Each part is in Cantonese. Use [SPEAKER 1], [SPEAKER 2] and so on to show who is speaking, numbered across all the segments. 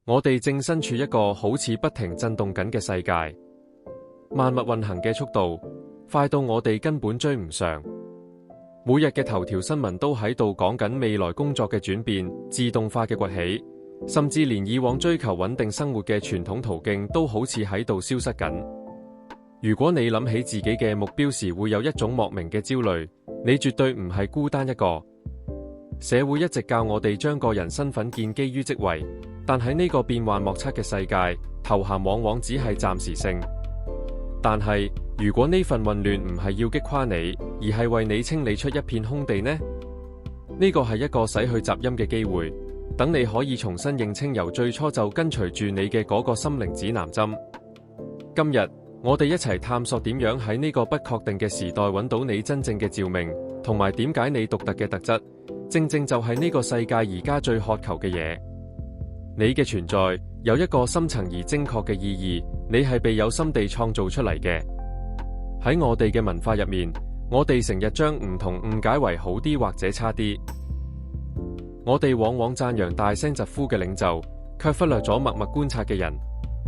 [SPEAKER 1] 我哋正身處一個好似不停震動緊嘅世界，萬物運行嘅速度快到我哋根本追唔上。每日嘅頭條新聞都喺度講緊未來工作嘅轉變、自動化嘅崛起，甚至連以往追求穩定生活嘅傳統途徑都好似喺度消失緊。如果你諗起自己嘅目標時會有一種莫名嘅焦慮，你絕對唔係孤單一個。社會一直教我哋將個人身份建基於職位，但喺呢個變幻莫測嘅世界，頭銜往往只係暫時性。但係如果呢份混亂唔係要擊垮你，而係為你清理出一片空地呢？呢個係一個洗去雜音嘅機會，等你可以重新認清由最初就跟隨住你嘅嗰個心靈指南針。今日我哋一齊探索點樣喺呢個不確定嘅時代揾到你真正嘅召命，同埋點解你獨特嘅特質正正就係呢個世界而家最渴求嘅嘢。你嘅存在有一個深層而精確嘅意義，你係被有心地創造出嚟嘅。喺我哋嘅文化入面，我哋成日將唔同誤解為好啲或者差啲。我哋往往讚揚大聲疾呼嘅領袖，卻忽略咗默默觀察嘅人。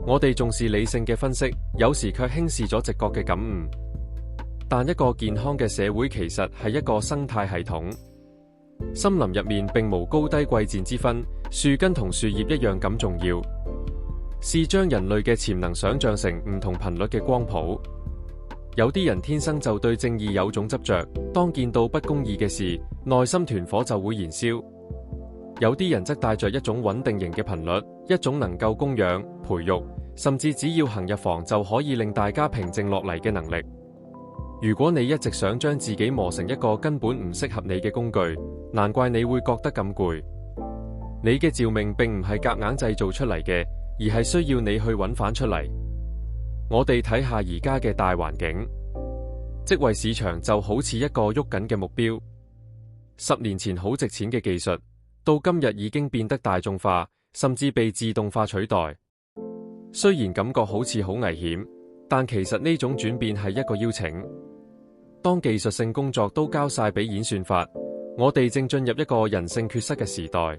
[SPEAKER 1] 我哋重視理性嘅分析，有時卻輕視咗直覺嘅感悟。但一個健康嘅社會其實係一個生態系統。森林入面並無高低貴賤之分，樹根同樹葉一樣咁重要。試將人類嘅潛能想象成唔同頻率嘅光譜。有啲人天生就對正義有種執着，當見到不公義嘅事，內心團火就會燃燒。有啲人則帶着一種穩定型嘅頻率，一種能夠供養、培育，甚至只要行入房就可以令大家平靜落嚟嘅能力。如果你一直想將自己磨成一個根本唔適合你嘅工具，難怪你會覺得咁攰。你嘅召命並唔係夾硬製造出嚟嘅，而係需要你去揾返出嚟。我哋睇下而家嘅大環境，職位市場就好似一個喐緊嘅目標。10年前好值錢嘅技術，到今日已經變得大眾化，甚至被自動化取代。雖然感覺好似好危險，但其實呢種轉變係一個邀請。當技術性工作都交晒俾演算法，我哋正進入一個人性缺失嘅時代。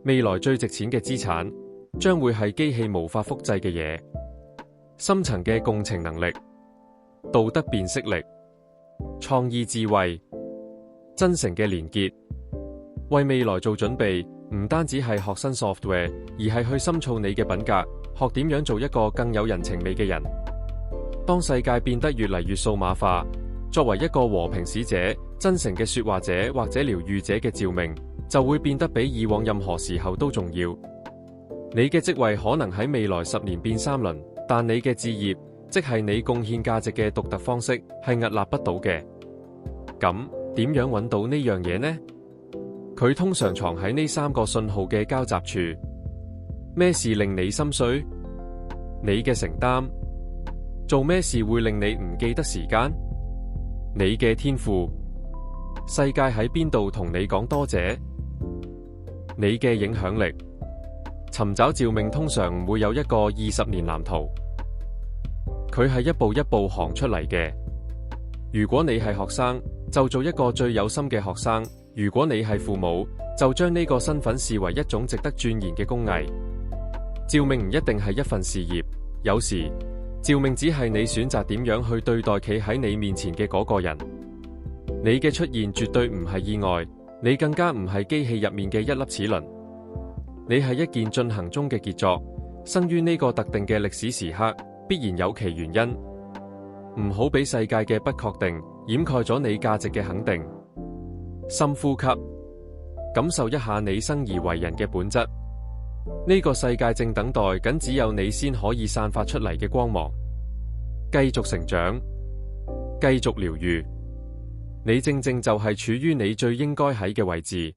[SPEAKER 1] 未來最值錢嘅資產，將會係機器無法複製嘅嘢。深層嘅共情能力、道德辨識力、創意智慧、真誠嘅連結。為未來做準備，唔單止係學新 software， 而係去深造你嘅品格，學點樣做一個更有人情味嘅人。當世界變得越嚟越數碼化，作為一個和平使者、真誠嘅說話者或者療癒者嘅召命，就會變得比以往任何時候都重要。你嘅職位可能喺未來10年變3輪，但你嘅志業，即係你貢獻價值嘅獨特方式，係屹立不倒嘅。咁點樣揾到呢樣嘢呢？佢通常藏喺呢3個信號嘅交集處。咩事令你心碎？你嘅承擔。做咩事會令你唔記得時間？你嘅天賦。世界喺邊度同你講多謝？你嘅影響力。尋找召命通常唔會有一個20年藍圖，佢係一步一步行出嚟嘅。如果你係學生，就做一個最有心嘅學生；如果你係父母，就將呢個身份視為一種值得鑽研嘅工藝。召命唔一定係一份事業，有時召命只係你選擇點樣去對待企喺你面前嘅嗰個人。你嘅出現絕對唔係意外，你更加唔係機器入面嘅一粒齒輪。你係一件進行中嘅傑作，生於呢個特定嘅歷史時刻，必然有其原因。唔好俾世界嘅不確定掩蓋咗你價值嘅肯定。深呼吸，感受一下你生而為人嘅本質。呢個世界正等待緊只有你先可以散發出嚟嘅光芒。繼續成長，繼續療癒。你正正就係處於你最應該喺嘅位置。